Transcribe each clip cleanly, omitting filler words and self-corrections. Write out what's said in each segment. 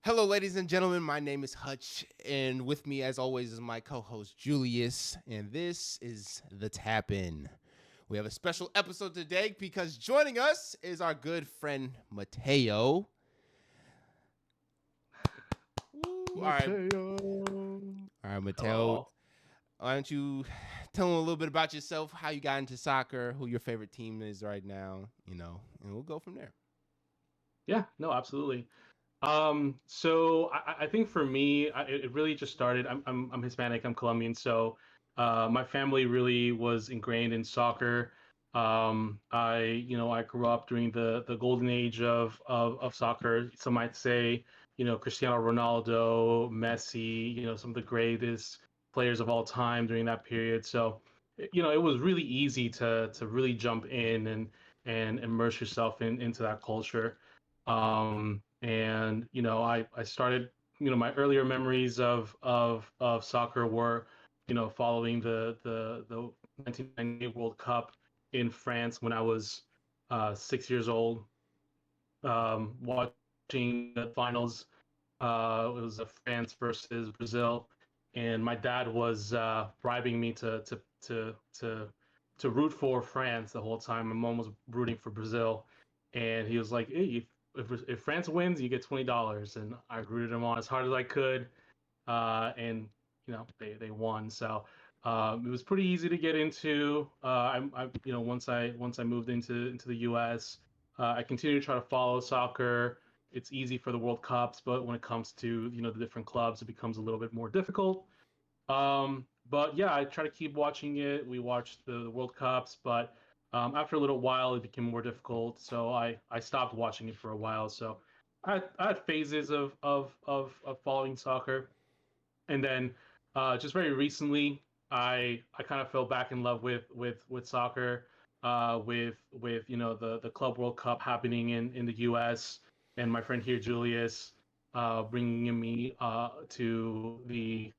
Hello, ladies and gentlemen. My name is Hutch, and with me, as always, is my co-host Julius, and this is the Tap In. We have a special episode today because joining us is our good friend Mateo. Woo. Mateo. All right, Mateo. Hello. Why don't you tell them a little bit about yourself, how you got into soccer, who your favorite team is right now, and we'll go from there. Yeah, no, absolutely. So I think for me, it really just started. I'm Hispanic. I'm Colombian. So my family really was ingrained in soccer. I grew up during the golden age of soccer. Some might say, Cristiano Ronaldo, Messi, some of the greatest players of all time during that period. So, it was really easy to really jump in and immerse yourself into that culture. And I started, my earlier memories of soccer were, following the 1998 World Cup in France when I was 6 years old, watching the finals. It was France versus Brazil, and my dad was bribing me to root for France the whole time. My mom was rooting for Brazil, and he was like, "Hey, if France wins, you get $20." And I rooted him on as hard as I could, and they won. So it was pretty easy to get into. Once I moved into the U.S., I continued to try to follow soccer. It's easy for the World Cups, but when it comes to the different clubs, it becomes a little bit more difficult. But yeah, I try to keep watching it. We watched the World Cups, but after a little while, it became more difficult. So I stopped watching it for a while. So I had phases of following soccer, and then just very recently, I kind of fell back in love with soccer, with the Club World Cup happening in the U.S. and my friend here Julius bringing me to the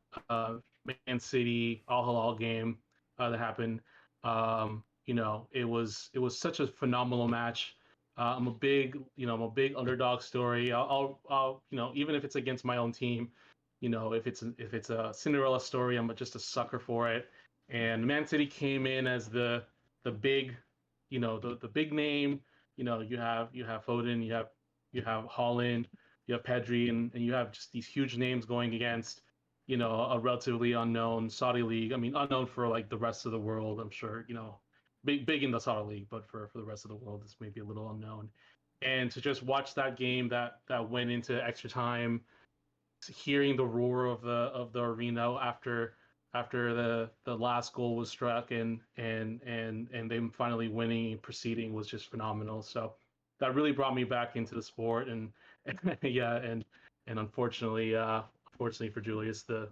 Man City Al Hilal game that happened. It was such a phenomenal match. I'm a big underdog story. I'll even if it's against my own team, if it's a Cinderella story, I'm just a sucker for it. And Man City came in as the big, the big name. You have Foden, you have Holland, you have Pedri, and you have just these huge names going against a relatively unknown Saudi league. I mean, unknown for like the rest of the world. I'm sure big in the Saudi league, but for the rest of the world, this may be a little unknown. And to just watch that game that went into extra time, hearing the roar of the arena after the last goal was struck, and them finally winning and proceeding was just phenomenal. So that really brought me back into the sport, and yeah, and unfortunately for Julius, the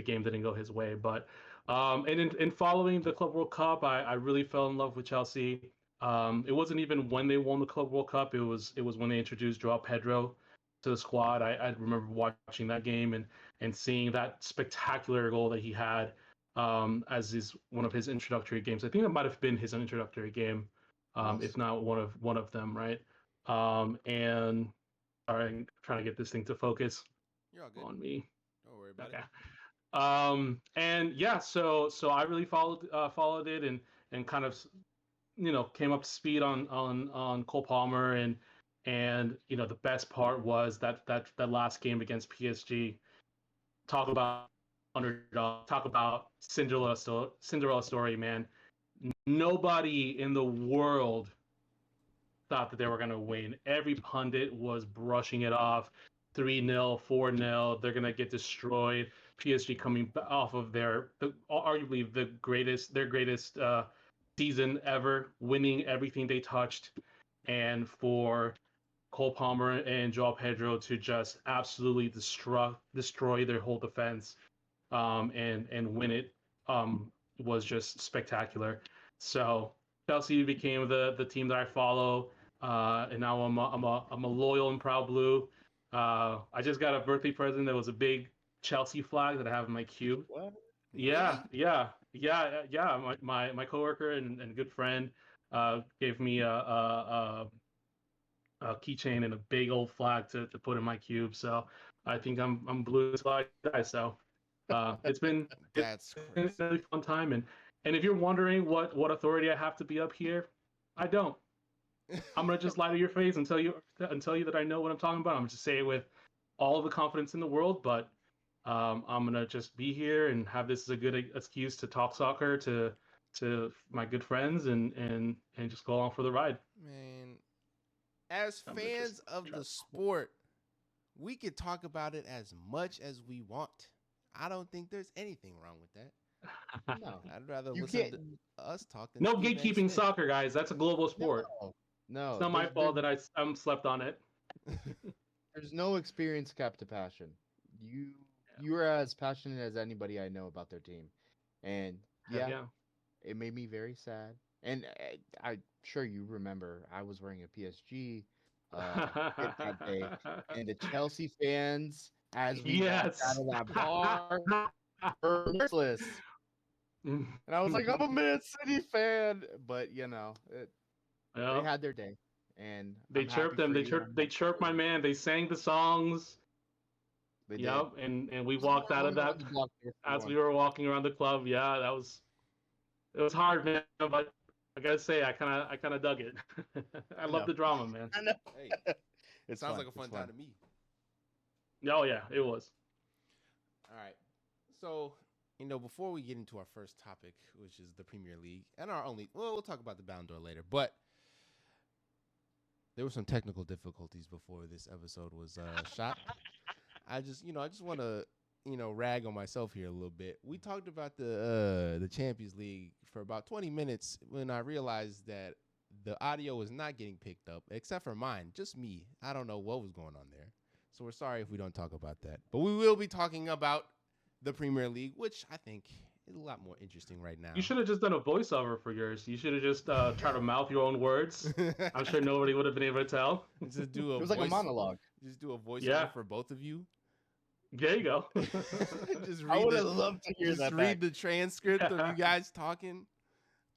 game didn't go his way. But and in following the Club World Cup, I really fell in love with Chelsea. It wasn't even when they won the Club World Cup. It was when they introduced Joao Pedro to the squad. I remember watching that game and seeing that spectacular goal that he had as one of his introductory games. I think that might have been his introductory game, Yes, if not one of them, right? And all right, I'm trying to get this thing to focus you're all good. on me. Don't worry about it. Okay. And yeah, so I really followed it and kind of came up to speed on Cole Palmer, and the best part was that last game against PSG. Talk about underdog. Talk about Cinderella story, man. Nobody in the world thought that they were going to win. Every pundit was brushing it off. 3-0, 4-0. They're going to get destroyed. PSG coming off of arguably their greatest season ever, winning everything they touched, and for Cole Palmer and Joao Pedro to just absolutely destroy their whole defense, and win it, was just spectacular. So Chelsea became the team that I follow, and now I'm a loyal and proud blue. I just got a birthday present that was a big Chelsea flag that I have in my cube. What? Yeah, Really? yeah, yeah, yeah. My coworker and good friend gave me keychain and a big old flag to put in my cube. So I think I'm blue until I die. So it's That's been a crazy. really fun time. And if you're wondering what authority I have to be up here, I don't. I'm gonna just lie to your face and tell you that I know what I'm talking about. I'm gonna just say it with all the confidence in the world, but I'm gonna just be here and have this as a good excuse to talk soccer to my good friends and just go along for the ride. Man, as I'm gonna just fans of try. the sport, we could talk about it as much as we want. I don't think there's anything wrong with that. No, I'd rather you listen can't. to us talk than No Steve A. gatekeeping Smith. soccer, guys. That's a global sport. No, It's no. not my fault that I'm slept on it. There's no experience capped to passion. You you are as passionate as anybody I know about their team, and Heck yeah, yeah. it made me very sad. And I'm sure you remember I was wearing a PSG kit that day, and the Chelsea fans, as we walked out Yes. of that bar, were merciless. And I was like, I'm a Man City fan, but they Yeah. had their day, and They I'm chirped happy them. for you. I'm They happy chirped for my you. man. They sang the songs. They did. Yep. And we There's more walked out of women that on the block there for as one. we were walking around the club. Yeah, it was hard, man. But I gotta say, I kind of dug it. I I love know. the drama, man. I know. Hey, It's sounds fun. like a It's fun fun. time to me. Oh yeah, it was. All right. So, before we get into our first topic, which is the Premier League, and we'll talk about the Ballon d'Or later, but there were some technical difficulties before this episode was shot. I just want to, rag on myself here a little bit. We talked about the Champions League for about 20 minutes when I realized that the audio was not getting picked up, except for mine, just me. I don't know what was going on there. So we're sorry if we don't talk about that. But we will be talking about the Premier League, which I think is a lot more interesting right now. You should have just done a voiceover for yours. You should have just tried to mouth your own words. I'm sure nobody would have been able to tell. Just do It a was like a voice. monologue. Just do a voiceover Yeah. for both of you. There you go. Just I read would have the loved to hear just that read back. the transcript of you guys talking.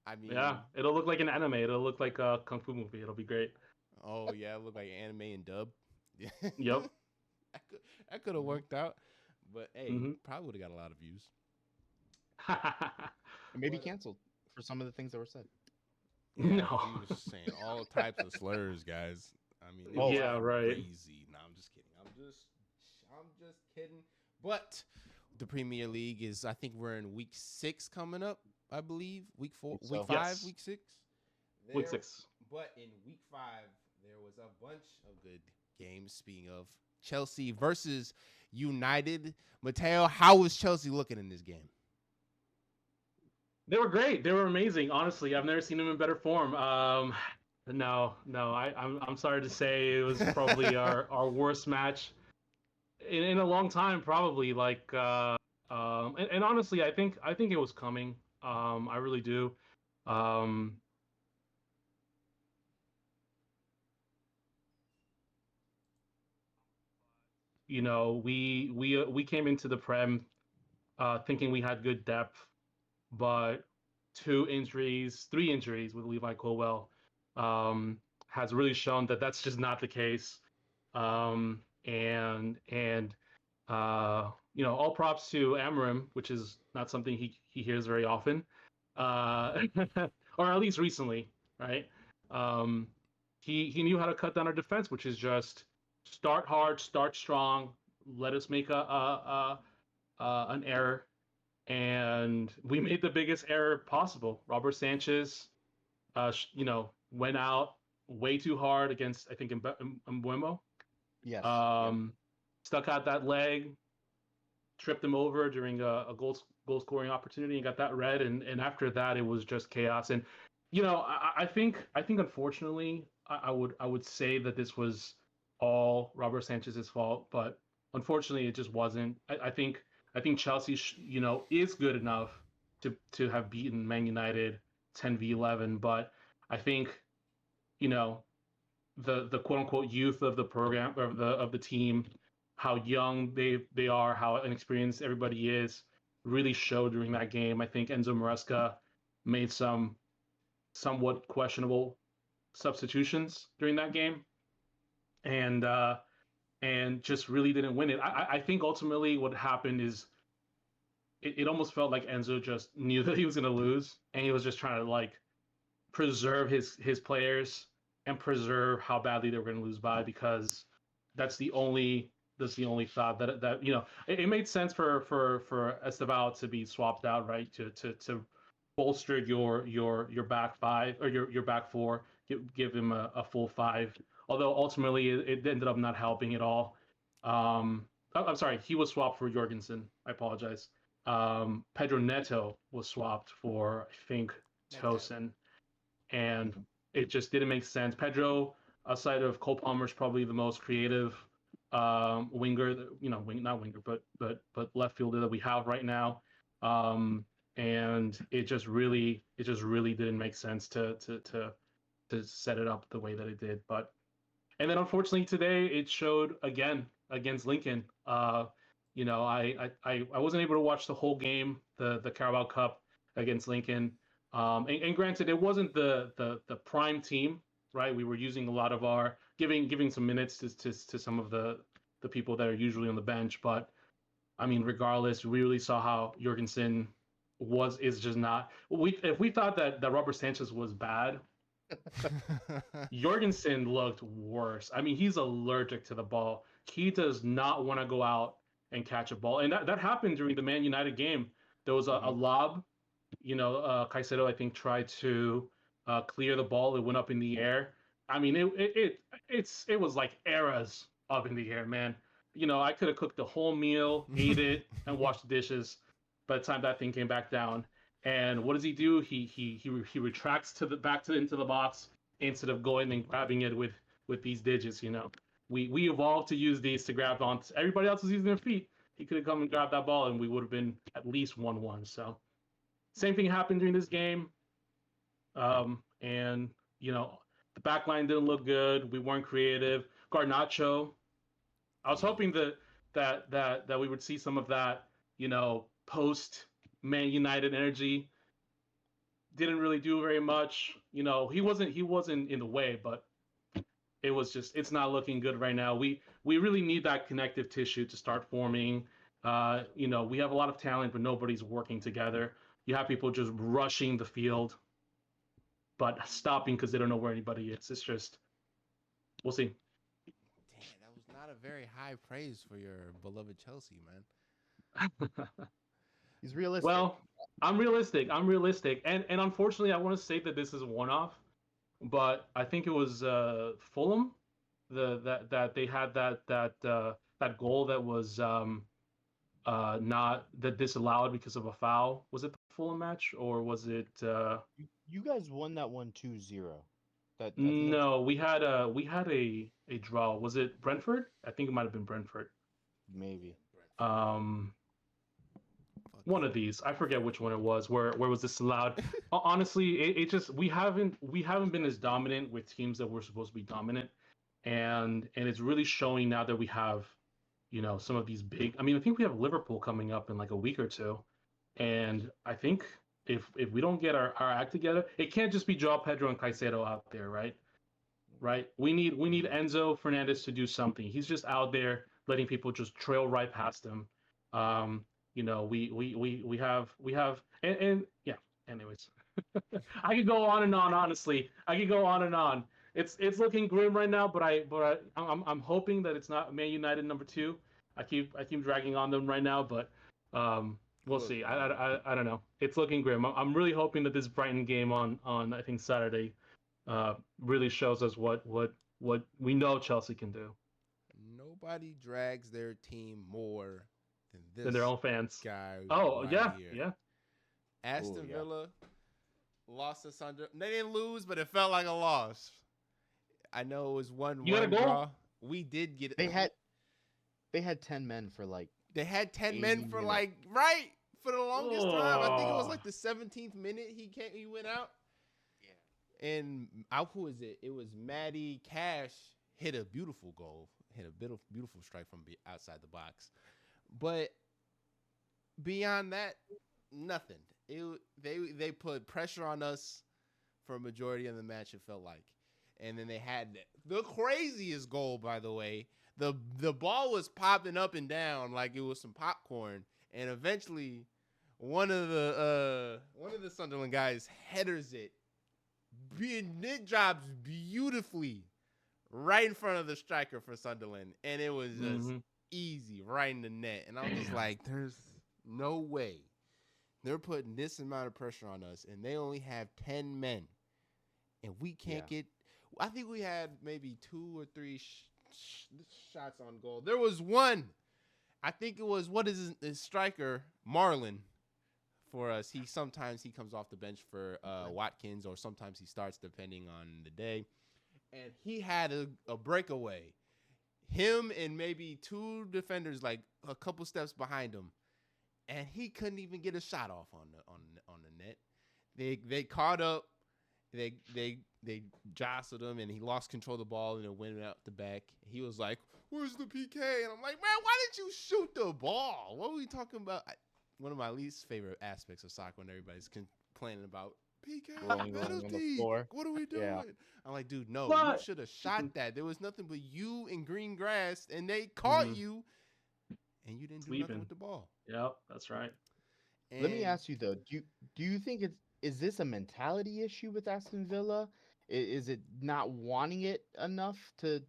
I mean, Yeah, it'll look like an anime. It'll look like a kung fu movie. It'll be great. oh yeah, it looked like anime and dub. Yep. That could have worked out, but hey, hmm probably would have got a lot of views. It may be But, canceled for some of the things that were said. yeah, No. he was just saying all types of slurs, guys. I mean, it Oh, was Yeah, right. crazy. No, I'm just kidding. I'm just kidding. But the Premier League is, I think we're in week 6 coming up. I believe week 4, Think week so. 5, Yes. week 6. Week There- 6. But in week 5, there was a bunch of good games. Speaking of Chelsea versus United, Mateo, how was Chelsea looking in this game? They were great. They were amazing. Honestly, I've never seen them in better form. No. I'm sorry to say it was probably our worst match in a long time. Probably and honestly, I think it was coming. I really do. Um, we came into the Prem thinking we had good depth, but 3 injuries with Levi Colwell has really shown that that's just not the case. And all props to Amarim, which is not something he hears very often, or at least recently, right? Um, he knew how to cut down our defense, which is just start hard, start strong, let us make an error, and we made the biggest error possible. Robert Sanchez, went out way too hard against I think Mbuemo. Yes. Stuck out that leg, tripped him over during a goal scoring opportunity, and got that red. And after that, it was just chaos. And I think unfortunately, I would say that this was all Robert Sanchez's fault, but unfortunately, it just wasn't. I think Chelsea, is good enough to have beaten Man United 10v11, but I think you know the quote unquote youth of the program of the team, how young they are, how inexperienced everybody is, really showed during that game. I think Enzo Maresca made some somewhat questionable substitutions during that game. and just really didn't win it. I think ultimately what happened is it almost felt like Enzo just knew that he was going to lose, and he was just trying to like preserve his players and preserve how badly they were going to lose by, because that's the only thought that it made sense for Estevao to be swapped out, right, to bolster your back five, or your back four, give him a full five. Although ultimately it ended up not helping at all. I'm sorry, he was swapped for Jorgensen. I apologize. Pedro Neto was swapped for, I think, Tosin, and it just didn't make sense. Pedro, outside of Cole Palmer, is probably the most creative winger, not winger, but left fielder that we have right now. And it just really didn't make sense to set it up the way that it did. But and then unfortunately today it showed again against Lincoln. I wasn't able to watch the whole game, the Carabao Cup against Lincoln. And granted, it wasn't the prime team, right? We were using a lot of our giving some minutes to some of the people that are usually on the bench. But I mean, regardless, we really saw how Jorgensen is just not. If we thought that Robert Sanchez was bad, Jorgensen looked worse. I mean, he's allergic to the ball. He does not want to go out and catch a ball, and that happened during the Man United game. There was a lob. Caicedo, I think, tried to clear the ball. It went up in the air. I mean, it was like eras up in the air, man. I could have cooked the whole meal, ate it, and washed the dishes by the time that thing came back down. And what does he do? He retracts into the box instead of going and grabbing it with these digits. We evolved to use these to grab on. Everybody else was using their feet. He could have come and grabbed that ball, and we would have been at least 1-1. So same thing happened during this game. And the back line didn't look good. We weren't creative. Garnacho, I was hoping that we would see some of that, post Man United energy. Didn't really do very much. He wasn't in the way, but it's not looking good right now. We really need that connective tissue to start forming. We have a lot of talent, but nobody's working together. You have people just rushing the field, but stopping because they don't know where anybody is. It's just, we'll see. Damn, that was not a very high praise for your beloved Chelsea, man. He's realistic. Well, I'm realistic, and unfortunately, I want to say that this is a one-off, but I think it was Fulham, that they had that goal that was not that disallowed because of a foul. Was it the Fulham match, or was it? You guys won that one 2-0. No, we had a draw. Was it Brentford? I think it might have been Brentford. Maybe. One of these, I forget which one it was. Where was this allowed? Honestly, it just we haven't been as dominant with teams that we're supposed to be dominant, and it's really showing now that we have, some of these big. I mean, I think we have Liverpool coming up in like a week or two, and I think if we don't get our act together, it can't just be Joao Pedro and Caicedo out there, right? Right. We need Enzo Fernandez to do something. He's just out there letting people just trail right past him. We have and yeah. Anyways, I could go on and on. Honestly, I could go on and on. It's looking grim right now, but I'm hoping that it's not Man United number 2. I keep dragging on them right now, but we'll see. I don't know. It's looking grim. I'm really hoping that this Brighton game on I think Saturday really shows us what we know Chelsea can do. Nobody drags their team more than their own fans. Guy. Oh right yeah, here. yeah. Aston Villa lost to Sunderland. They didn't lose, but it felt like a loss. I know it was 1-1 draw. We did get. They had 10 men for like. They had 10 men for minutes. like for the longest time. I think it was like the 17th minute he went out. Yeah. And who is it? It was Matty Cash hit a beautiful goal, hit a beautiful strike from outside the box. But beyond that, nothing. They put pressure on us for a majority of the match. It felt like And then they had the craziest goal, by the way. The ball was popping up and down like it was some popcorn, and eventually one of the Sunderland guys headers it. It drops beautifully right in front of the striker for Sunderland, and it was just Hmm. easy right in the net. And I'm just Damn. like, there's no way they're putting this amount of pressure on us, and they only have 10 men, and we can't Yeah. get. I think we had maybe 2 or 3 shots on goal. There was one. I think it was what is his striker Marlon for us. Sometimes he comes off the bench for Watkins, or sometimes he starts depending on the day. And he had a breakaway. Him and maybe 2 defenders, like a couple steps behind him, and he couldn't even get a shot off on the net. They caught up. They jostled him, and he lost control of the ball, and it went out the back. He was like, "Where's the PK?" And I'm like, "Man, why didn't you shoot the ball? What are we talking about?" One of my least favorite aspects of soccer when everybody's complaining about PK Rolling on the penalty. floor. What are we doing? Yeah. I'm like, dude, no, you But should have shot that. There was nothing but you and green grass, and they caught Mhm. you, and you didn't do Sleeping. nothing with the ball. Yep, that's right. And Let me ask you though, do you think is this a mentality issue with Aston Villa? Is it not wanting it enough to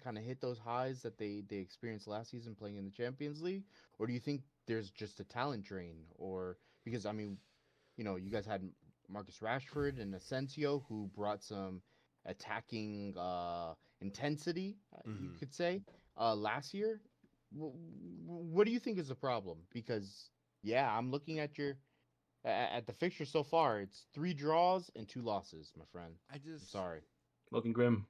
kind of hit those highs that they experienced last season playing in the Champions League? Or do you think there's just a talent drain? Or because I mean, you guys had Marcus Rashford and Asensio who brought some attacking intensity, you Mhm. could say, last year. What do you think is the problem? Because yeah, I'm looking at at the fixture so far. It's 3 draws and 2 losses, my friend. I I'm just, sorry. Looking grim.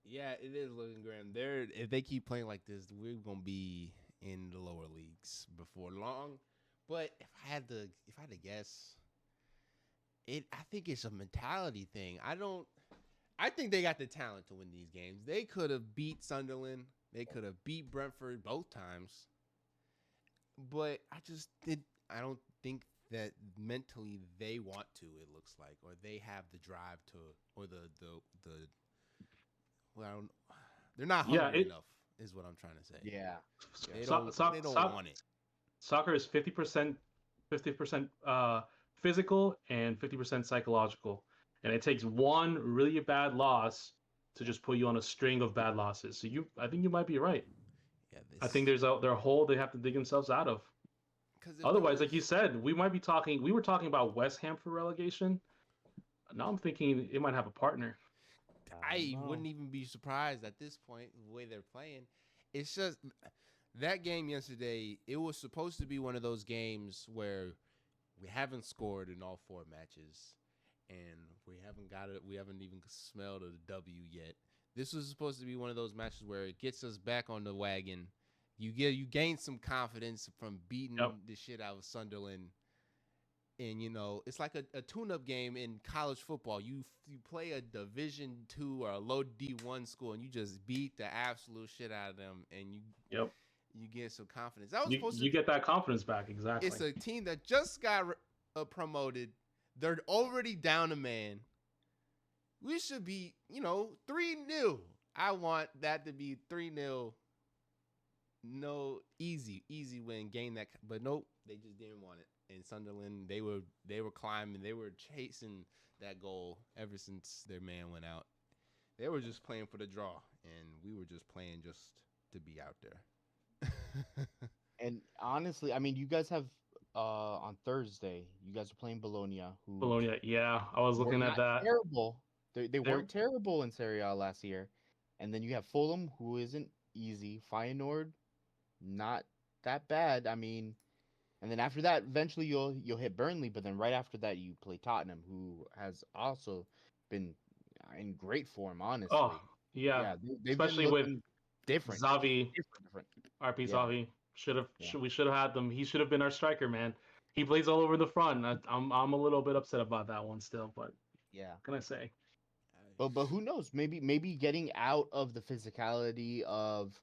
yeah, it is looking grim. If they keep playing like this, we're gonna be in the lower leagues before long. But if I had to guess, I think it's a mentality thing. I think they got the talent to win these games. They could have beat Sunderland. They could have beat Brentford both times. But I don't think that mentally they want to. It looks like, or they have the drive to, or the. Well, I don't, they're not Yeah, hungry enough. Is what I'm trying to say. Yeah. Yeah. They so, don't. so, They don't so, want it. soccer is 50% physical and 50% psychological, and it takes one really bad loss to just put you on a string of bad losses. So I think you might be right. Yeah, I think this their hole they have to dig themselves out of. because if it Otherwise, was, like you said, we might be talking. We were talking about West Ham for relegation. Now I'm thinking it might have a partner. I don't I know. wouldn't even be surprised at this point the way they're playing. It's just that game yesterday. It was supposed to be one of those games where we haven't scored in all 4 matches, and we haven't got it. We haven't even smelled a W yet. This was supposed to be one of those matches where it gets us back on the wagon. You gain some confidence from Yep. beating the shit out of Sunderland, and it's like a tune-up game in college football. You play a Division II or a low D1 school, and you just beat the absolute shit out of them, and Yep. you get some confidence. That was You supposed to. you get that confidence back It's exactly. a team that just got promoted. They're already down a man. We should be 3-0. I want that to be 3-0. No, easy win, gain that, but nope, they just didn't want it. And Sunderland, they were climbing, they were chasing that goal ever since their man went out. They were just playing for the draw, and we were just playing just to be out there. And honestly, I mean, you guys have on Thursday, you guys are playing Bologna, who Bologna. Yeah, I was were looking at not that. terrible. They There. weren't terrible in Serie A last year. And then you have Fulham, who isn't easy. Feyenoord, not that bad. I mean, and then after that, eventually you'll hit Burnley, but then right after that you play Tottenham, who has also been in great form, Oh, honestly. yeah. Yeah, they've been Especially with looking different. Zavi, Different. RP Yeah. Zavi. Yeah. We should have had them. He should have been our striker, man. He plays all over the front. I'm a little bit upset about that one still, but Yeah. what can I say? But who knows? Maybe getting out of the physicality of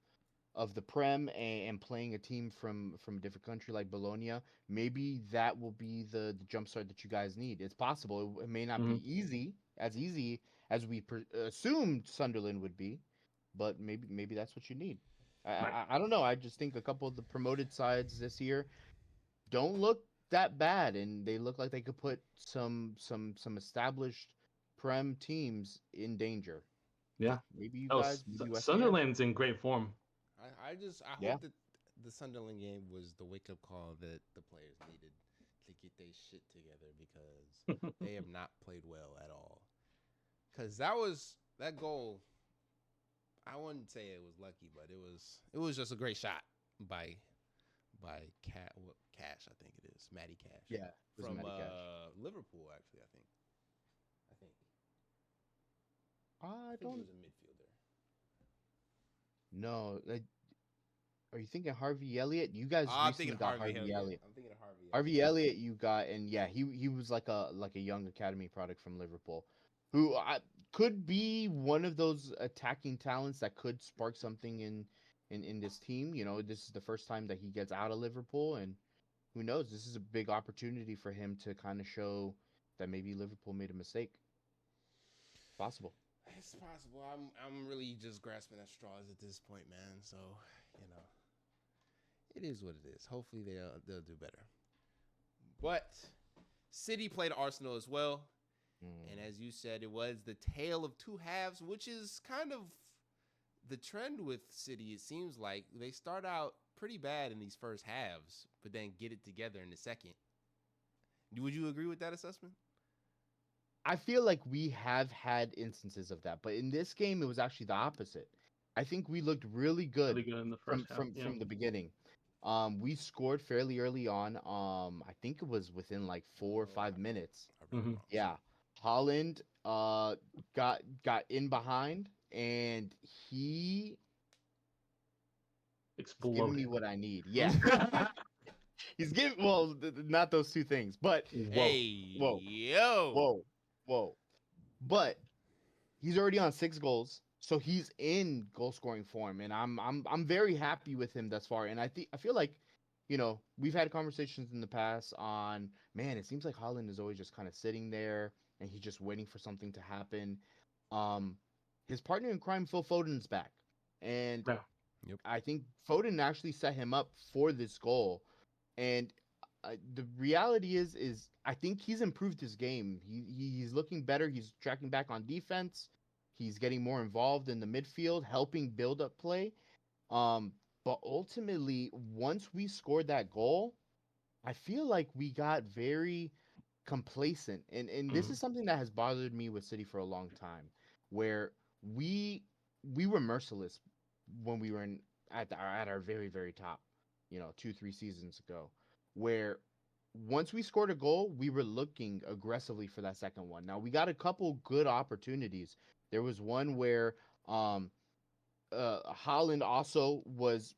the Prem and playing a team from a different country like Bologna, maybe that will be the jumpstart that you guys need. It's possible. It may not Hmm. be easy as we assumed Sunderland would be, but maybe that's what you need. Right. I don't know. I just think a couple of the promoted sides this year don't look that bad, and they look like they could put some established Prem teams in danger. Yeah. Maybe you Oh, guys, maybe West Ham. Sunderland's in great form. I Yeah. hope that the Sunderland game was the wake up call that the players needed to get their shit together because they have not played well at all. Because that goal. I wouldn't say it was lucky, but it was just a great shot by Cash, I think it is Matty Cash. Yeah, it was from Matty Cash. Liverpool, actually. I think I he don't was a midfielder. know. Are you thinking Harvey Elliott? You guys I'm recently thinking got Harvey Harvey Elliott. I'm thinking of Harvey. Harvey Elliott, you got, and yeah, he was like a young academy product from Liverpool, who could be one of those attacking talents that could spark something in this team. You know, this is the first time that he gets out of Liverpool, and who knows? This is a big opportunity for him to kind of show that maybe Liverpool made a mistake. Possible. It's possible. I'm really just grasping at straws at this point, man. So it is what it is. Hopefully they'll do better. But City played Arsenal as well. And as you said, it was the tale of two halves, which is kind of the trend with City. It seems like they start out pretty bad in these first halves, but then get it together in the second. Would you agree with that assessment? I feel like we have had instances of that, but in this game, it was actually the opposite. I think we looked really good, Really good in the first half. Yeah. from the beginning. We scored fairly early on. I think it was within like 4 or 5 minutes. Yeah, Holland got in behind, and he's giving me Exploded. what I need. Yeah, he's giving not those two things, but Hey, whoa, yo. whoa. But he's already on 6 goals, so he's in goal scoring form, and I'm very happy with him thus far. And I feel like, we've had conversations in the past on, man, it seems like Holland is always just kind of sitting there and he's just waiting for something to happen. His partner in crime, Phil Foden's back, and Yeah. Yep. I think Foden actually set him up for this goal. And the reality is I think he's improved his game. He's looking better. He's tracking back on defense. He's getting more involved in the midfield, helping build up play. But ultimately, once we scored that goal, I feel like we got very complacent. And this is something that has bothered me with City for a long time, where we were merciless when we were at our very, very top, 2-3 seasons ago, where once we scored a goal, we were looking aggressively for that second one. Now we got a couple good opportunities. There was one where Holland also was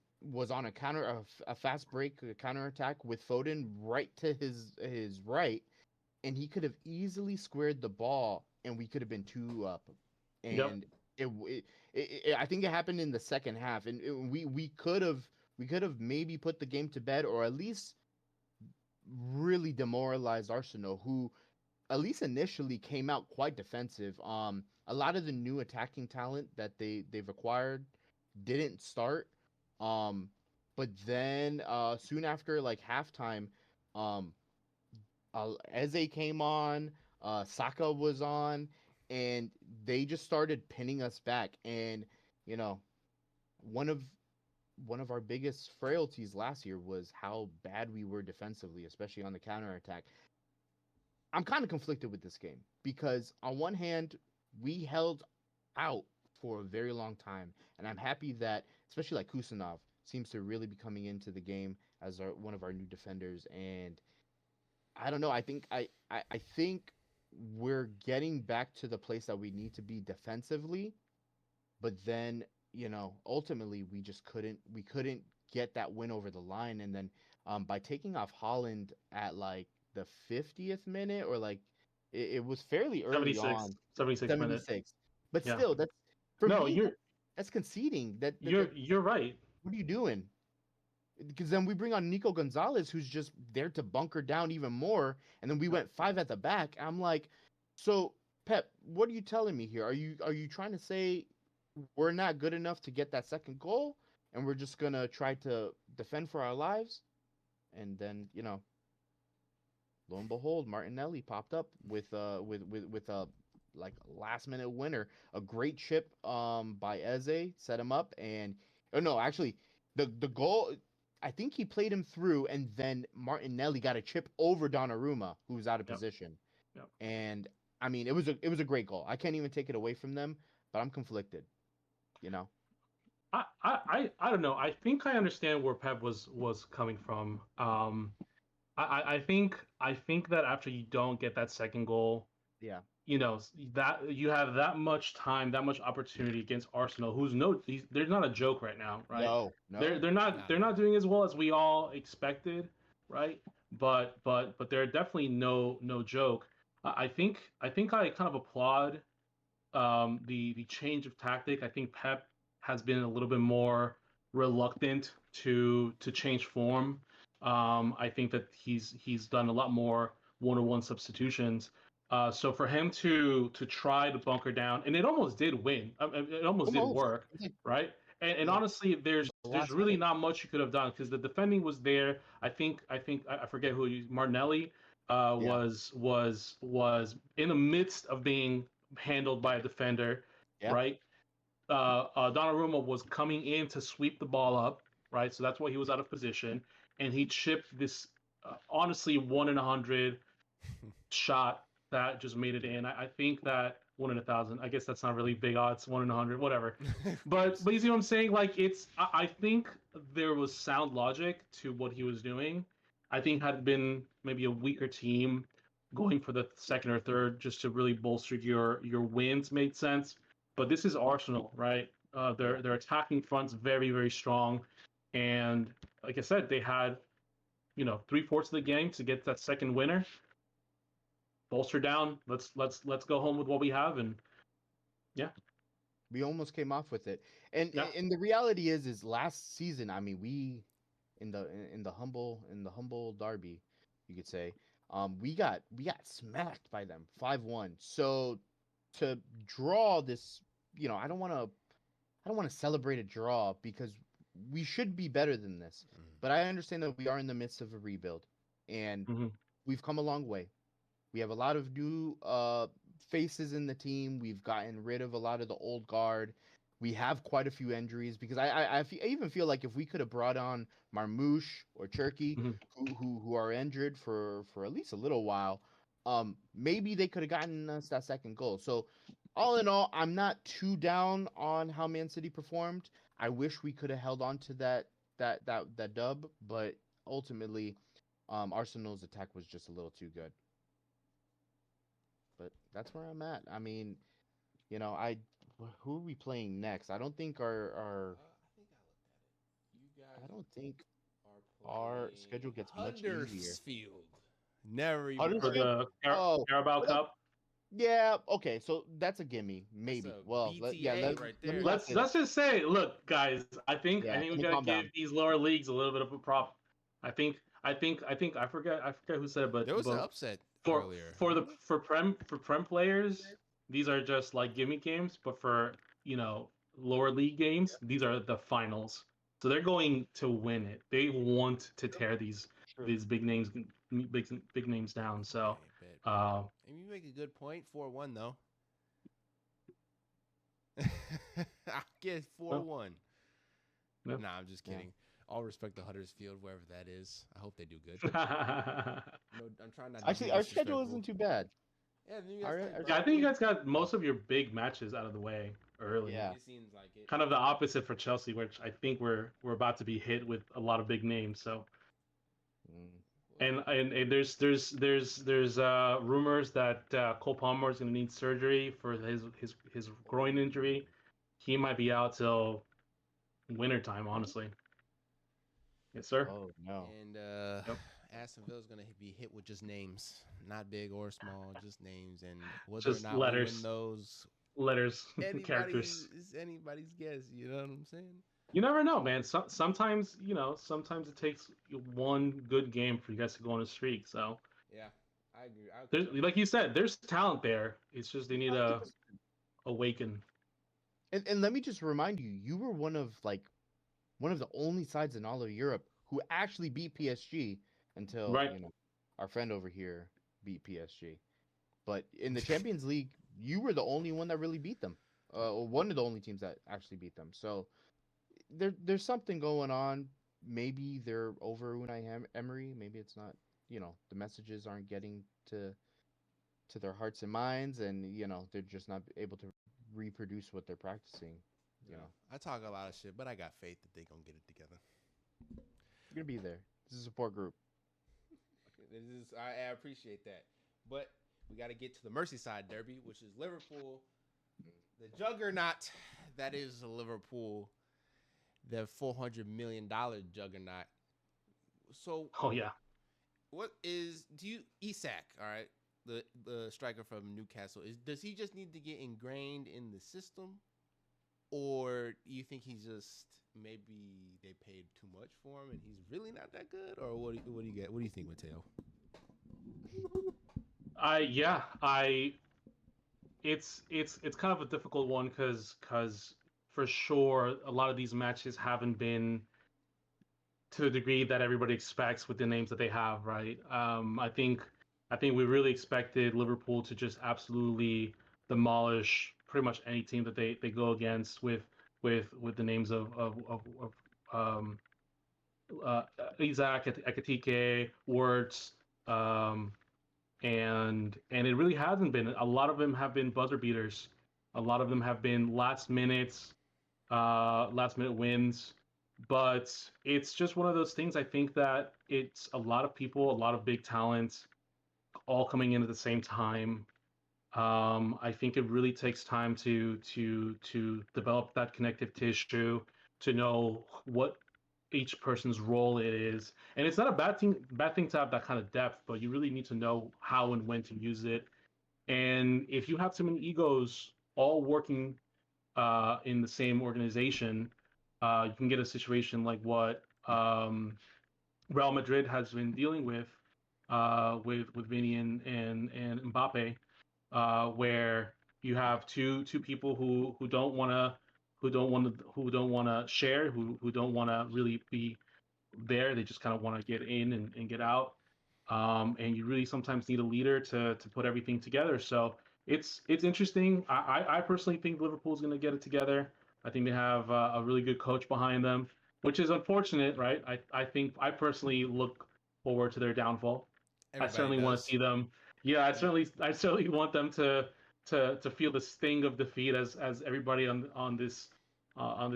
on a fast break, a counter attack with Foden right to his right, and he could have easily squared the ball, and we could have been 2 up. And I think it happened in the second half, and we could have maybe put the game to bed, or at least really demoralized Arsenal, who at least initially came out quite defensive. A lot of the new attacking talent that they've acquired didn't start. But then soon after like halftime, Eze came on, Saka was on, and they just started pinning us back. And one of our biggest frailties last year was how bad we were defensively, especially on the counter attack. I'm kind of conflicted with this game because on one hand, we held out for a very long time, and I'm happy that especially like Kusanov seems to really be coming into the game as one of our new defenders. And I don't know. I think we're getting back to the place that we need to be defensively, but then ultimately we just couldn't get that win over the line. And then by taking off Holland at like the 50th minute, or like it was fairly early 76, on, 76 minutes. but Yeah. still, that's for No, me. That's conceding. You're right. What are you doing? Because then we bring on Nico Gonzalez, who's just there to bunker down even more, and then we went 5 at the back. I'm like, so Pep, what are you telling me here? Are you trying to say we're not good enough to get that second goal, and we're just gonna try to defend for our lives? And then lo and behold, Martinelli popped up with a like last minute winner, a great chip by Eze, set him up, and oh no, actually the goal. I think he played him through, and then Martinelli got a chip over Donnarumma, who was out of Yep. position. Yep. And I mean, it was a great goal. I can't even take it away from them, but I'm conflicted. You know. I don't know. I think I understand where Pep was coming from. I think that after you don't get that second goal, Yeah. that you have that much time, that much opportunity against Arsenal, they're not a joke right now, right? No. They're No. they're not Not they're at not all. doing as well as we all expected, right? But they're definitely no joke. I think I kind of applaud the change of tactic. I think Pep has been a little bit more reluctant to change form. I think that he's done a lot more one-on-one substitutions. So for him to try to bunker down, and it almost did win. It almost did Almost. work, It's like, right? And yeah. honestly, The there's last really minute. not much you could have done because the defending was there. I forget who Martinelli Yeah. was in the midst of being handled by a defender, Yeah. right? Donnarumma was coming in to sweep the ball up, right? So that's why he was out of position, and he chipped this honestly 1 in 100 shot that just made it in. I think that 1 in 1,000. I guess that's not really big odds. 1 in 100, whatever. But you see what I'm saying? Like I think there was sound logic to what he was doing. I think had it been maybe a weaker team going for the second or third just to really bolster your wins made sense. But this is Arsenal, right? Yeah. Their attacking front's very very strong, and like I said, they had 3/4 of the game to get that second winner. Bolster down. Let's go home with what we have, and yeah, We almost came off with it. And yeah. and the reality is last season, I mean, we in the humble derby, you could say, we got smacked by them 5-1. So to draw this, I don't want to celebrate a draw because we should be better than this. But I understand that we are in the midst of a rebuild, and Mm-hmm. we've come a long way. We have a lot of new faces in the team. We've gotten rid of a lot of the old guard. We have quite a few injuries because I even feel like if we could have brought on Marmouche or Turkey, Mm-hmm. who are injured for at least a little while, maybe they could have gotten us that second goal. So all in all, I'm not too down on how Man City performed. I wish we could have held on to that dub, but ultimately, Arsenal's attack was just a little too good. But that's where I'm at. I mean, who are we playing next? I don't think I think I looked at it. You I guys don't think are our playing schedule gets much easier. Huddersfield. Never even For heard of Huddersfield? the them. Oh, Carabao well, that, Cup. yeah. Okay, so that's a gimme, That's maybe. a Well, BTA right let me there. not Let's say that. let's just say, look, guys. I think Yeah, we let me gotta calm give down. these lower leagues a little bit of a prop. I think I forget who said it, There was an but upset for earlier. for the Wasn't for prem players, these are just like gimme games. But for lower league games, these are the finals. So they're going to win it. They want to tear True. these big names down. So Okay, bet. uh, And you make a good point. 4-1 though. I get well, 4-1. yeah. Nah, I'm just Yeah. kidding. All respect to Huddersfield, wherever that is. I hope they do good. No, I'm trying not to be Actually, our schedule disrespectful. isn't too bad. Yeah, then you guys Our, play our Yeah, I think you Burnley. guys got most of your big matches out of the way early. yeah. It seems like it. Kind of the opposite for Chelsea, which I think we're about to be hit with a lot of big names. So Mm. Well, and there's rumors that Cole Palmer is going to need surgery for his groin injury. He might be out till winter time, honestly. Yes, sir. Oh no. and Yep. Aston Villa's gonna be hit with just names, not big or small, just names. And whether or Just not we win letters, those, letters, anybody's characters. is anybody's guess. You know what I'm saying? You never know, man. Sometimes sometimes it takes one good game for you guys to go on a streak. So Yeah, I agree. I There's, agree. like you said, there's talent there. It's just they need to 100%. awaken. And let me just remind you, you were one of the only sides in all of Europe who actually beat PSG until, Right. our friend over here beat PSG. But in the Champions League, you were the only one that really beat them. Or one of the only teams that actually beat them. So there's something going on. Maybe they're over Unai Emery. Maybe it's not. The messages aren't getting to their hearts and minds, and they're just not able to reproduce what they're practicing. You Yeah. know, I talk a lot of shit, but I got faith that they gonna get it together. you're gonna be there. This is a support group. This is I appreciate that, but we got to get to the Merseyside derby, which is Liverpool, the juggernaut that is Liverpool, the $400 million juggernaut. So Oh yeah. what is do you Isak? All right, the striker from Newcastle does he just need to get ingrained in the system, or you think he's just maybe they paid too much for him and he's really not that good, or what do you get? What do you think, Mateo? I it's kind of a difficult one because for sure a lot of these matches haven't been to the degree that everybody expects with the names that they have, right? I think we really expected Liverpool to just absolutely demolish pretty much any team that they go against with the names of um, uh, Isaac, Ekatike, Wirtz, um, and it really hasn't been. A lot of them have been buzzer beaters. A lot of them have been last minute wins. But it's just one of those things. I think that it's a lot of people, a lot of big talents, all coming in at the same time. I think it really takes time to develop that connective tissue, to know what each person's role it is. And it's not a bad thing to have that kind of depth, but you really need to know how and when to use it. And if you have too many egos all working in the same organization, you can get a situation like what Real Madrid has been dealing with Vinny and Mbappe, where you have two people who don't want to share, who don't want to really be there. They just kind of want to get in and get out. And you really sometimes need a leader to put everything together. So it's interesting. I personally think Liverpool's going to get it together. I think they have a really good coach behind them, which is unfortunate, right? I think I personally look forward to their downfall. I Everybody certainly want to does. see them. Yeah, I certainly want them to feel the sting of defeat as everybody on this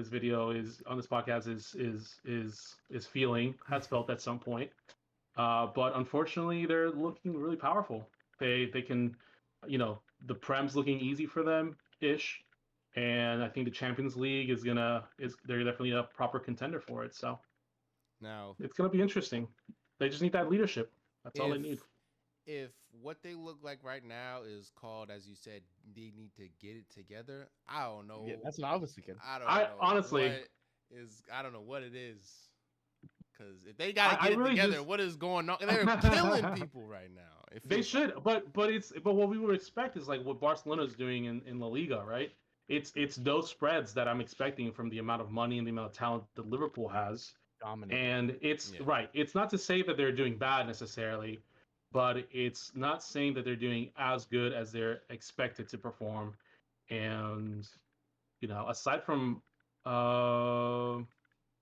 video is on this podcast is feeling, has felt at some point. But unfortunately, they're looking really powerful. They can, the Prem's looking easy for them ish, and I think the Champions League is they're definitely a proper contender for it. So Now, it's gonna be interesting. They just need that leadership. That's all if they need. if what they look like right now is called, as you said, they need to get it together, I don't know. Yeah, that's what I was thinking. I don't I know honestly, what I don't know what it is. Because if they got to I get it really together, just what is going on? They're killing people right now. It they feels like. should, but what we would expect is like what Barcelona is doing in La Liga, right? It's those spreads that I'm expecting from the amount of money and the amount of talent that Liverpool has. Dominating. And it's Yeah. right. It's not to say that they're doing bad necessarily, but it's not saying that they're doing as good as they're expected to perform. And aside from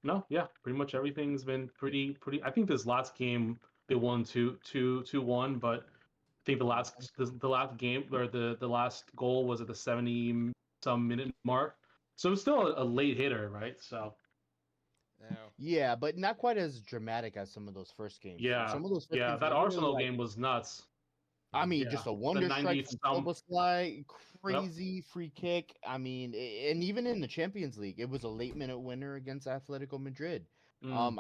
no, yeah, pretty much everything's been pretty. I think this last game they won 2-1, but I think the last game or the last goal was at the 70 some minute mark. So it's still a late hitter, right? So Now, Yeah, but not quite as dramatic as some of those first games. yeah, Some of those first yeah, games were that literally Arsenal like, game was nuts. I mean, Yeah, just a the wonder strike 90 from some. Soboslai, Yep. crazy free kick. I mean, and even in the Champions League, it was a late minute winner against Atletico Madrid. Mm.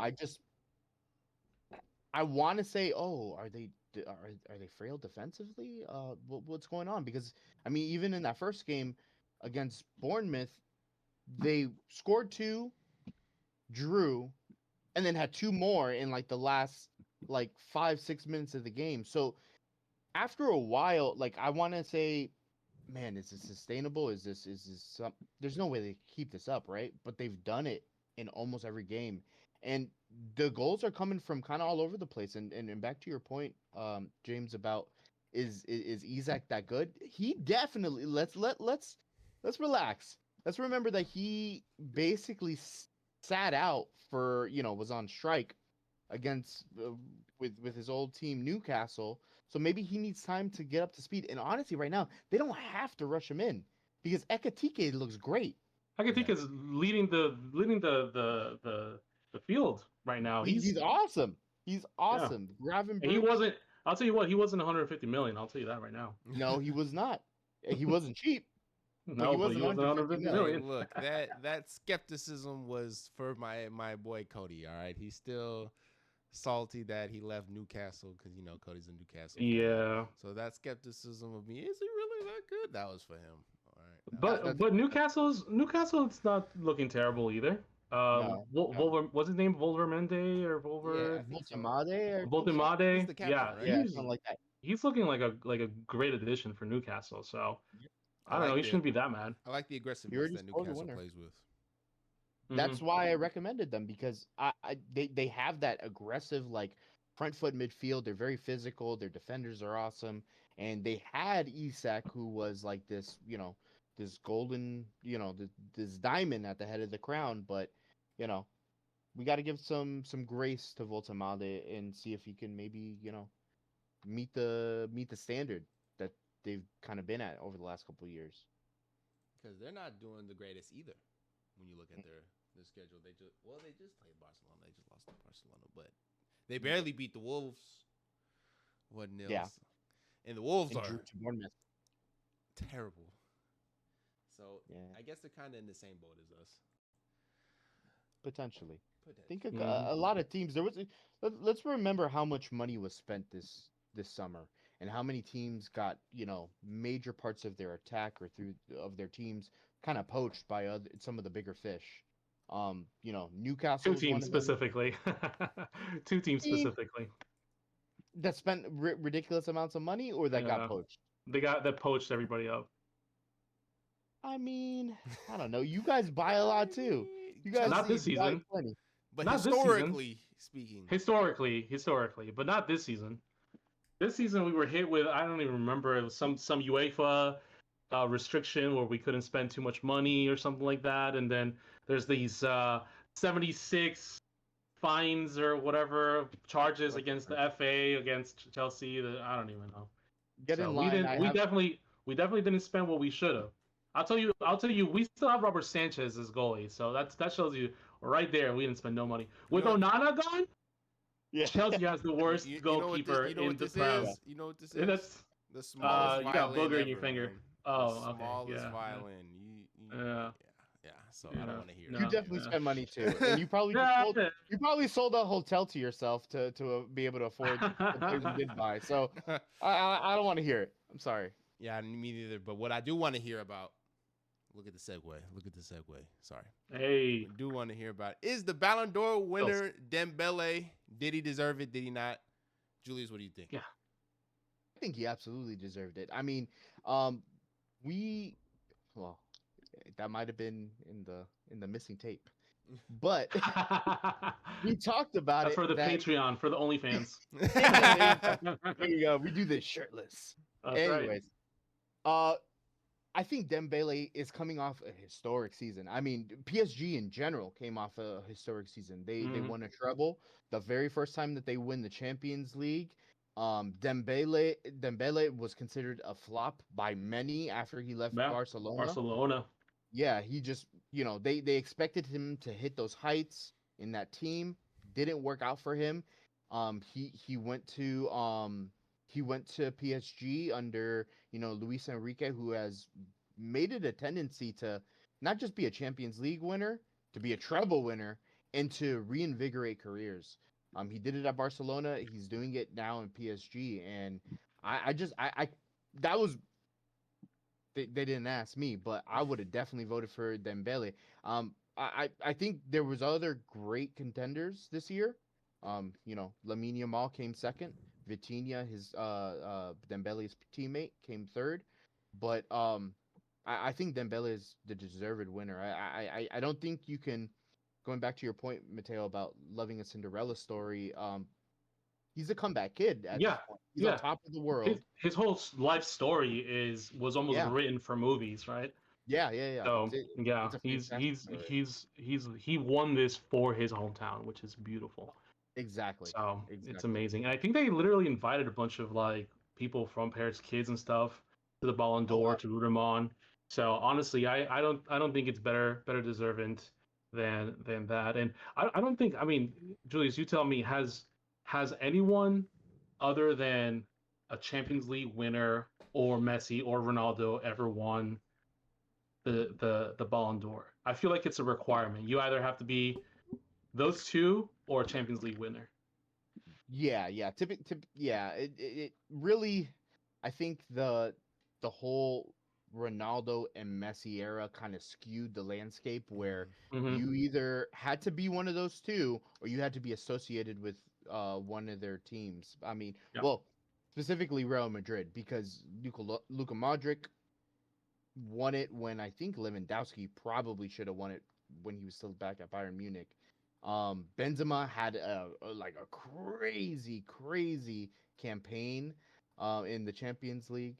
I want to say, oh, are they frail defensively? What's going on? Because I mean, even in that first game against Bournemouth, they scored two, drew, and then had two more in like the last like 5-6 minutes of the game. So after a while, like I want to say, man, is this sustainable? Is this some? There's no way they keep this up, right? But they've done it in almost every game, and the goals are coming from kind of all over the place. And back to your point, James, about is Isak that good? He definitely. Let's relax. Let's remember that he basically sat out for was on strike against with his old team Newcastle. So maybe he needs time to get up to speed. And honestly, right now they don't have to rush him in because Ekatike looks great. Hakitik is leading the field right now. He's awesome. He's awesome. And he Gravenberch. wasn't. I'll tell you what. He wasn't 150 million. I'll tell you that right now. No, he was not. He wasn't cheap. No, but he wasn't 150 Hey, million. look, that skepticism was for my boy Cody. All right, he's still salty that he left Newcastle because Cody's in Newcastle fan. Yeah, So that skepticism of me, is he really that good? That was for him. All right. but Newcastle's it's not looking terrible either. No. What's his name? Volvermende or Volver? Yeah, I think so. Voltemade. He's the captain, Yeah, right? Yeah, something like that. he's looking like a great addition for Newcastle. So I don't know. He shouldn't be that mad. I like the aggressiveness already that scored a Newcastle winner. plays with. That's why I recommended them because they have that aggressive like front foot midfield. They're very physical. Their defenders are awesome, and they had Isak, who was like this, this golden, this diamond at the head of the crown. But we got to give some grace to Voltemade and see if he can maybe meet the standard that they've kind of been at over the last couple of years. Because they're not doing the greatest either. When you look at their schedule, they just played Barcelona. They just lost to Barcelona, but they barely beat the Wolves. 1-0. Yeah. And the Wolves And are drew to Bournemouth. terrible. So Yeah. I guess they're kind of in the same boat as us. Potentially. I think Mhm. a lot of teams. Let's remember how much money was spent this summer, and how many teams got major parts of their attack or of their teams kind of poached by some of the bigger fish. Newcastle Two was one teams of them specifically. Two teams Team- specifically. that spent ridiculous amounts of money or that Yeah. got poached. That poached everybody up. I mean, I don't know. You guys buy a lot too. You guys Not this buy season. plenty. But Not this season. historically speaking, Historically, but not this season. This season we were hit with, I don't even remember, it was some UEFA restriction where we couldn't spend too much money or something like that, and then there's these 76 fines or whatever charges against the FA against Chelsea. I don't even know. Get in line. We definitely didn't spend what we should have. I'll tell you, we still have Robert Sanchez as goalie, so that shows you right there we didn't spend no money. With Onana gone, Yeah. Chelsea has the worst goalkeeper in the Prem. You know what this is? That's The smallest you got violin booger in your ever, finger. man. Oh, The okay, smallest yeah. violin. Yeah. So I Yeah. don't want to hear No. You that. definitely spend money too, and you probably sold a hotel to yourself to be able to afford the players you did buy. So I don't want to hear it. I'm sorry. Yeah, me neither. But what I do want to hear about, look at the segue. Sorry. Hey, I do want to hear about is the Ballon d'Or winner Dembele. Did he deserve it? Did he not? Julius, what do you think? Yeah. I think he absolutely deserved it. I mean, that might have been in the missing tape, but we talked about that's it. for the Patreon, for the OnlyFans. There you go. We do this shirtless. That's Anyways, I think Dembele is coming off a historic season. I mean, PSG in general came off a historic season. They won a treble the very first time that they win the Champions League. Dembele was considered a flop by many after he left Barcelona. Yeah, he just they expected him to hit those heights in that team. Didn't work out for him. He went to PSG under Luis Enrique, who has made it a tendency to not just be a Champions League winner, to be a treble winner, and to reinvigorate careers. He did it at Barcelona. He's doing it now in PSG, and that was they didn't ask me, but I would have definitely voted for Dembele. I think there was other great contenders this year. Lamine Yamal came second, Vitinha, his Dembele's teammate, came third. But I think Dembele is the deserved winner. I don't think you can. Going back to your point, Mateo, about loving a Cinderella story. He's a comeback kid at this Yeah, point. He's on yeah. top of the world. His whole life story was almost Yeah, written for movies, right? yeah. So yeah, It's a fantastic story. he won this for his hometown, which is beautiful. Exactly. So it's Exactly. amazing. And I think they literally invited a bunch of like people from Paris Kids and stuff to the Ballon Oh d'Or wow. to root him on. So honestly, I don't think it's better deserving than that. And I don't think, I mean, Julius, you tell me, has anyone other than a Champions League winner or Messi or Ronaldo ever won the Ballon d'Or? I feel like it's a requirement. You either have to be those two or a Champions League winner. Yeah. Yeah. It really, I think the whole Ronaldo and Messi era kind of skewed the landscape where Mm-hmm. you either had to be one of those two or you had to be associated with one of their teams. I mean, Yeah. well, specifically Real Madrid because Luka Modric won it when I think Lewandowski probably should have won it when he was still back at Bayern Munich. Benzema had like a crazy campaign in the Champions League,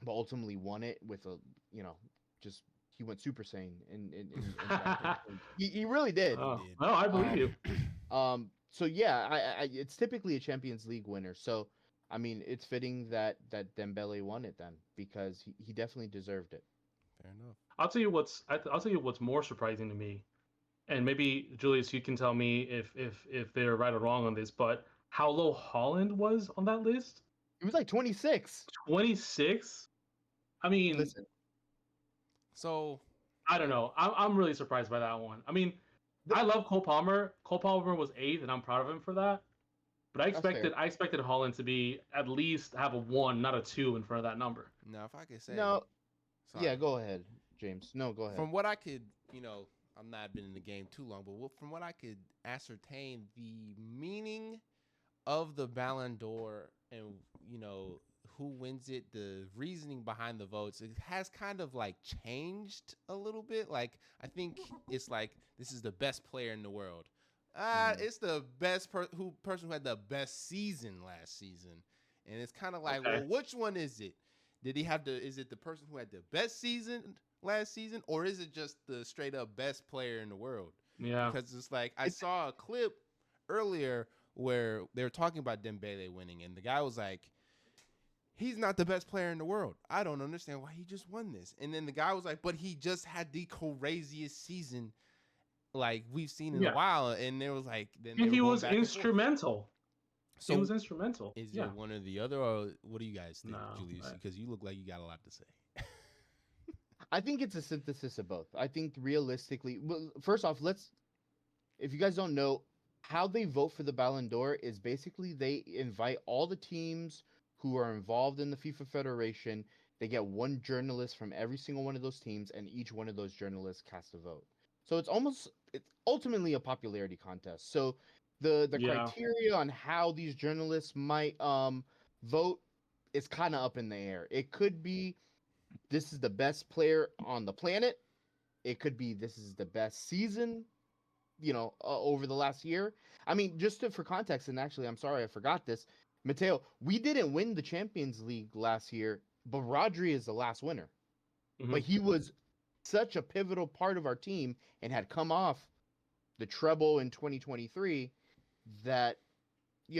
but ultimately won it with a just he went Super Saiyan in that campaign. He really did. Oh, did. no, I believe you. So yeah, it's typically a Champions League winner. So I mean, it's fitting that Dembele won it then because he definitely deserved it. Fair enough. I'll tell you what's more surprising to me, and maybe Julius, you can tell me if they're right or wrong on this, but how low Holland was on that list? It was like 26. 26. I mean, Listen, So I don't know. I'm really surprised by that one. I mean, The- I love Cole Palmer. Cole Palmer was 8th, and I'm proud of him for that. But That's fair. I expected Holland to be at least have a 1, not a 2 in front of that number. now, if I could say, no, sorry. yeah, go ahead, James. No, go ahead. From what I could, I'm not been in the game too long, but from what I could ascertain, the meaning of the Ballon d'Or and who wins it, the reasoning behind the votes, it has kind of like changed a little bit. Like I think it's like this is the best player in the world. It's the best person who had the best season last season, and it's kind of like, Okay. well, which one is it? Did he have is it the person who had the best season last season, or is it just the straight up best player in the world? Yeah. Because it's like I saw a clip earlier where they were talking about Dembele winning, and the guy was like, he's not the best player in the world. I don't understand why he just won this. And then the guy was like, but he just had the craziest season like we've seen in a while. And there was like, then And he was instrumental. So he was instrumental. Is Yeah. it one or the other, or what do you guys think, No, Julius? Because you look like you got a lot to say. I think it's a synthesis of both. I think realistically, well, first off, if you guys don't know, how they vote for the Ballon d'Or is basically they invite all the teams who are involved in the FIFA Federation. They get one journalist from every single one of those teams, and each one of those journalists casts a vote. So it's ultimately a popularity contest. So the Yeah. criteria on how these journalists might vote is kind of up in the air. It could be this is the best player on the planet. It could be this is the best season, over the last year. I mean, for context, and actually, I'm sorry I forgot this, Mateo. We didn't win the Champions League last year, but Rodri is the last winner. Mhm. But he was such a pivotal part of our team and had come off the treble in 2023 that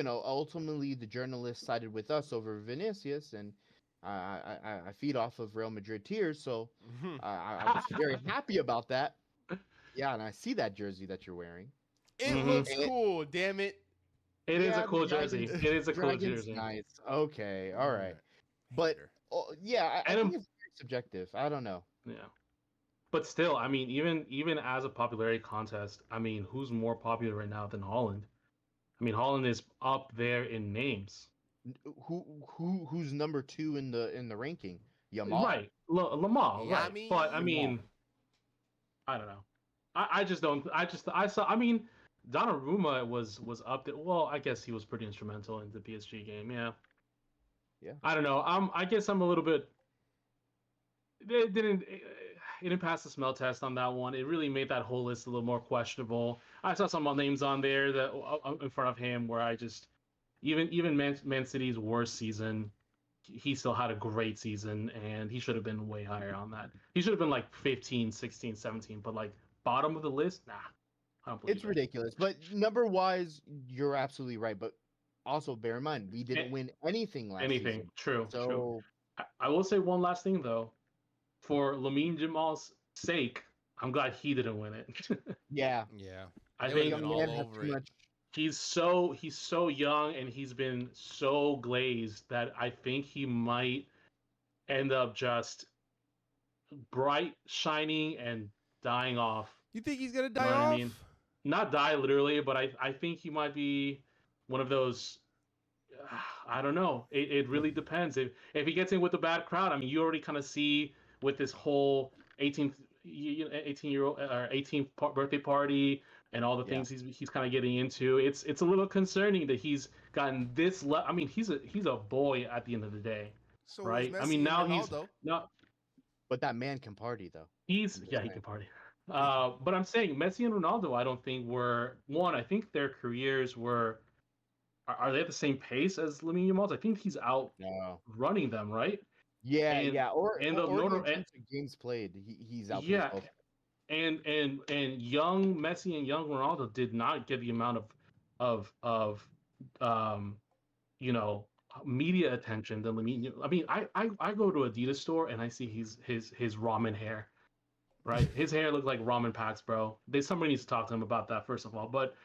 ultimately the journalists sided with us over Vinicius, and I feed off of Real Madrid tears, so I was very happy about that. Yeah, and I see that jersey that you're wearing. It Mhm. looks cool, damn it. It is Yeah, a cool Dragons- jersey. It is a cool Dragon's jersey. nice. Okay, all right. But Hater. yeah, I And think it's very subjective. I don't know. Yeah. But still, I mean, even as a popularity contest, I mean, who's more popular right now than Holland? I mean, Holland is up there in names. Who's number 2 in the ranking? Yamal. Right. Lamar, Yeah, I right. mean- But I mean, I don't know. I just don't. I saw. I mean, Donnarumma was up there. Well, I guess he was pretty instrumental in the PSG game. Yeah. Yeah. I don't know. I guess I'm a little bit. It didn't pass the smell test on that one. It really made that whole list a little more questionable. I saw some names on there that in front of him where I just even Man City's worst season, he still had a great season, and he should have been way higher on that. He should have been like 15, 16, 17, but like bottom of the list, nah, I don't believe It's it. ridiculous. But number wise, you're absolutely right. But also bear in mind, we didn't A- win anything last Anything, season. true. So I will say one last thing though, for Lamine Jamal's sake, I'm glad he didn't win it. yeah, Yeah. I They the would have think been young all man has over too it. much. he's so young and he's been so glazed that I think he might end up just bright, shining, and dying off. You think he's gonna You know die what I off? mean? Not die literally, but I think he might be one of those. I don't know. It really depends. If he gets in with a bad crowd, I mean, you already kind of see with this whole 18-year-old or 18th birthday party and all the Yeah. things he's kind of getting into. It's a little concerning that he's gotten this. I mean, he's a boy at the end of the day, So was right? Messi I mean, and now Ronaldo. But that man can party though. he's I'm just yeah, he saying. can party. But I'm saying Messi and Ronaldo, I don't think were one. I think their careers were. Are they at the same pace as Lamine Yamal's? I think he's out No. running them, right? Yeah, And yeah. Or and or, the or even notable in terms of games played, he's outpaced yeah, both. and young Messi and young Ronaldo did not get the amount of um you know media attention than Lamine. I mean, I go to Adidas store and I see his ramen hair, right? His hair looks like ramen packs, bro. Somebody needs to talk to him about that first of all. But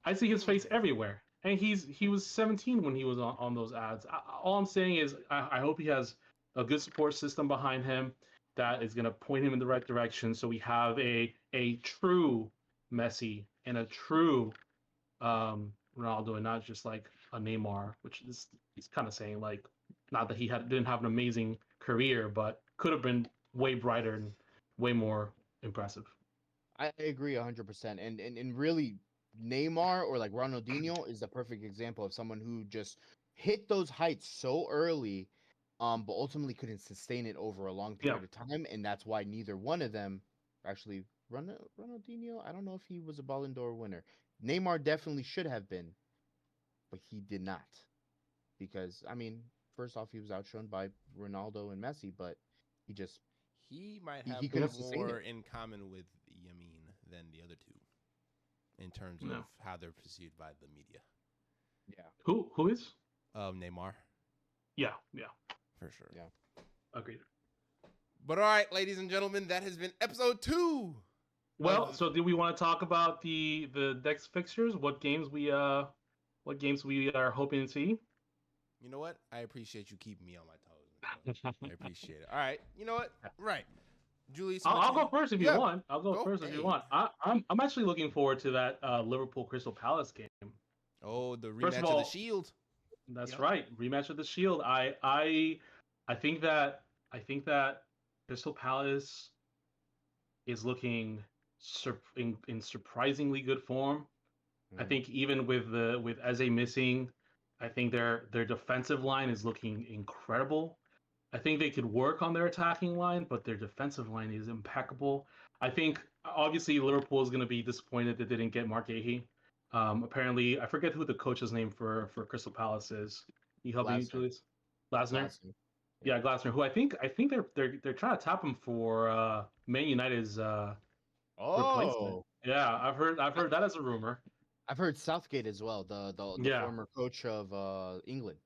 I see his face everywhere, and he was 17 when he was on those ads. All I'm saying is I hope he has a good support system behind him that is going to point him in the right direction, so we have a true Messi and a true Ronaldo, and not just like a Neymar, which is he's kind of saying like not that didn't have an amazing career, but could have been way brighter and way more impressive. I agree 100%. And really, Neymar or like Ronaldinho is the perfect example of someone who just hit those heights so early, but ultimately couldn't sustain it over a long Yeah. period of time, and that's why neither one of them actually. Ronaldinho, I don't know if he was a Ballon d'Or winner. Neymar definitely should have been, but he did not. Because I mean, first off, he was outshone by Ronaldo and Messi, but he just He might he, have he couldn't sustain more it. in common with Yamin than the other two in terms No. of how they're perceived by the media. Yeah. Who is? Neymar, Yeah, for sure. Yeah. agreed. But all right, ladies and gentlemen, that has been episode 2. Well, so do we want to talk about the next fixtures? What games we are hoping to see? You know what? I appreciate you keeping me on my toes. I appreciate it. All right. You know what? Right. Julius, I'll go first if you Yeah. want. I'll go first if you Hey. want. I'm actually looking forward to that Liverpool Crystal Palace game. Oh, the First rematch of of all, the Shield. That's Yep. right, rematch of the Shield. I think that Crystal Palace is looking in surprisingly good form. I Mm. think even with Eze missing, I think their defensive line is looking incredible. I think they could work on their attacking line, but their defensive line is impeccable. I think obviously Liverpool is going to be disappointed that they didn't get Mark Gahey. Apparently, I forget who the coach's name for Crystal Palace is. You help me, Glasner. Julius? Glasner. Glasner. Yeah, Glasner. Who I think they're trying to tap him for Man United's replacement. Oh, Yeah, I've heard that as a rumor. I've heard Southgate as well, the Yeah. former coach of England.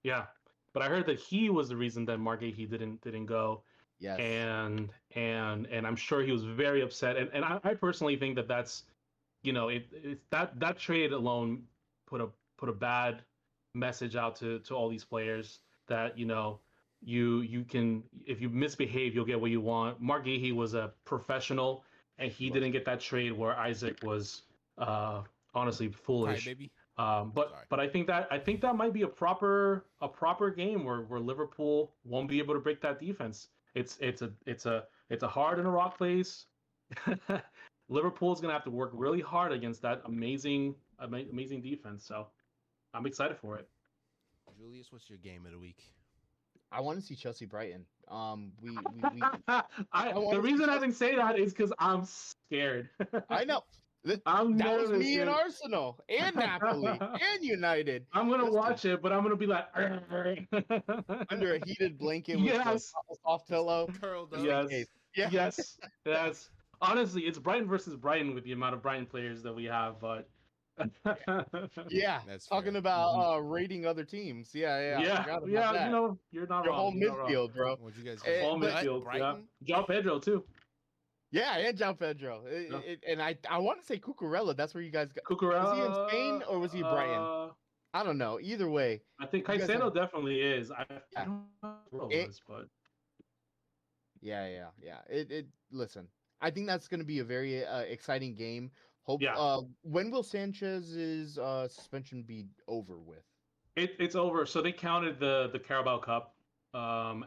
Yeah, but I heard that he was the reason that Mark Gahey didn't go. Yes. And I'm sure he was very upset. And I personally think that's it's that trade alone put a bad message out to all these players that you can, if you misbehave, you'll get what you want. Mark Gahey was a professional, and he didn't get that trade where Isaac was honestly foolish. Crybaby. But I think that might be a proper game where Liverpool won't be able to break that defense. It's a hard and a rock place. Liverpool's gonna have to work really hard against that amazing defense. So I'm excited for it. Julius, what's your game of the week? I want to see Chelsea Brighton. We The reason I didn't say that is because I'm scared. I know. I'm That was nervous, me and dude. Arsenal and Napoli and United I'm gonna Listen, watch it, but I'm gonna be like under a heated blanket with yes, a soft pillow. Curled up. Just in yes, case. Yeah. yes. Honestly, it's Brighton versus Brighton with the amount of Brighton players that we have, but Yeah. That's Talking fair. about rating other teams. Yeah. I forgot about that. you know, you're not Your wrong. whole You're not wrong. midfield, bro. What'd you guys Eh, All but- midfield, yeah. Brighton? João Pedro too. Yeah, and João Pedro. Yeah. And I want to say Cucurella. That's where you guys got. Cucurella. Was he in Spain or was he Brighton? I don't know. Either way. I think You guys Caicedo have- definitely is. I Yeah. don't know who It- it was, but Yeah. Listen, I think that's going to be a very exciting game. Hope. Yeah. When will Sanchez's suspension be over with? it's over. So they counted the Carabao Cup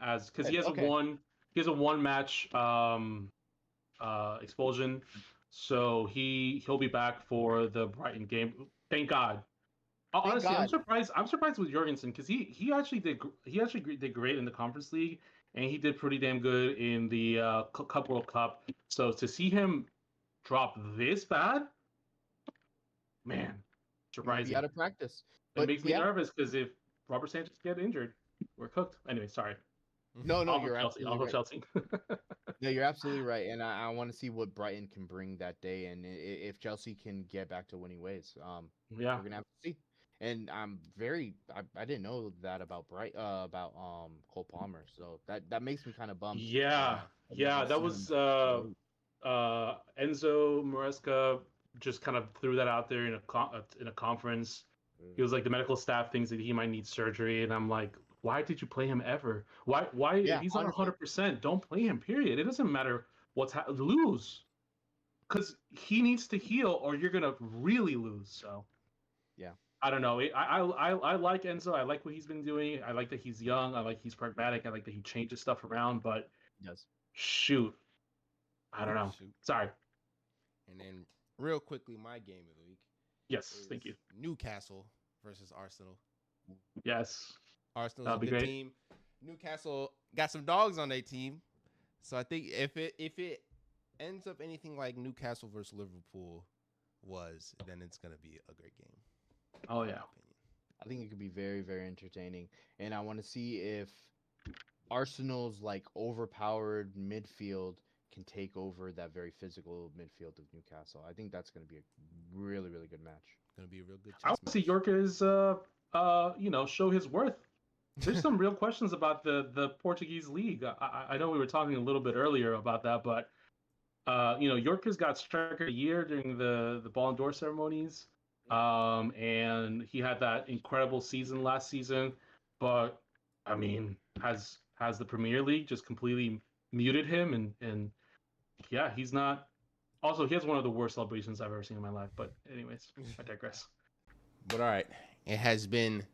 as because he has Okay. a one match expulsion. So he'll be back for the Brighton game. Thank God. Honestly, God. I'm surprised with Jorgensen because he actually did great in the Conference League, and he did pretty damn good in the Cup World Cup. So to see him drop this bad, man, surprising. Be out of practice. It But makes me yeah. nervous because if Robert Sanchez get injured, we're cooked. Anyway, sorry. No, I'll you're go Chelsea. absolutely I'll go right. Chelsea. No, you're absolutely right, and I want to see what Brighton can bring that day, and if Chelsea can get back to winning ways. Yeah. We're gonna have to see. And I'm I didn't know that about Cole Palmer, so that makes me kind of bummed. Yeah. That was Enzo Maresca just kind of threw that out there in a conference. He was like, the medical staff thinks that he might need surgery, and I'm like, why did you play him ever? Why? Yeah, If he's not honestly. 100%, don't play him. Period. It doesn't matter lose, because he needs to heal, or you're gonna really lose. So Yeah. I don't know. I like Enzo. I like what he's been doing. I like that he's young. I like he's pragmatic. I like that he changes stuff around. But Yes. shoot, I don't know. Shoot. Sorry. And then, real quickly, my game of the week. Yes, thank you. is Newcastle versus Arsenal. Yes. Arsenal's That'll a be good great. team. Newcastle got some dogs on their team, so I think if it ends up anything like Newcastle versus Liverpool was, then it's gonna be a great game. Oh in my yeah. opinion. I think it could be very, very entertaining, and I want to see if Arsenal's like overpowered midfield can take over that very physical midfield of Newcastle. I think that's going to be a really, really good match. Gonna be a real good. I want to see Yorke's show his worth. There's some real questions about the Portuguese league. I know we were talking a little bit earlier about that, but Yorke's got striker of the year during the Ballon d'Or ceremonies. And he had that incredible season last season, but I mean, has the Premier League just completely muted him? And yeah, he's not. Also, he has one of the worst celebrations I've ever seen in my life. But anyways, I digress. But all right, it has been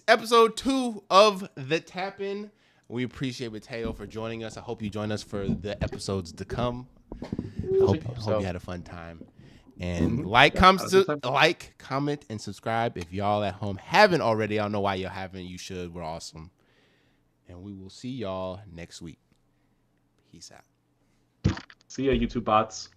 episode 2 of The Tap-In. We appreciate Mateo for joining us. I hope you join us for the episodes to come. I hope you had a fun time. And like, comment, and subscribe. If y'all at home haven't already, I don't know why you haven't. You should. We're awesome. And we will see y'all next week. Peace out. See ya, YouTube bots.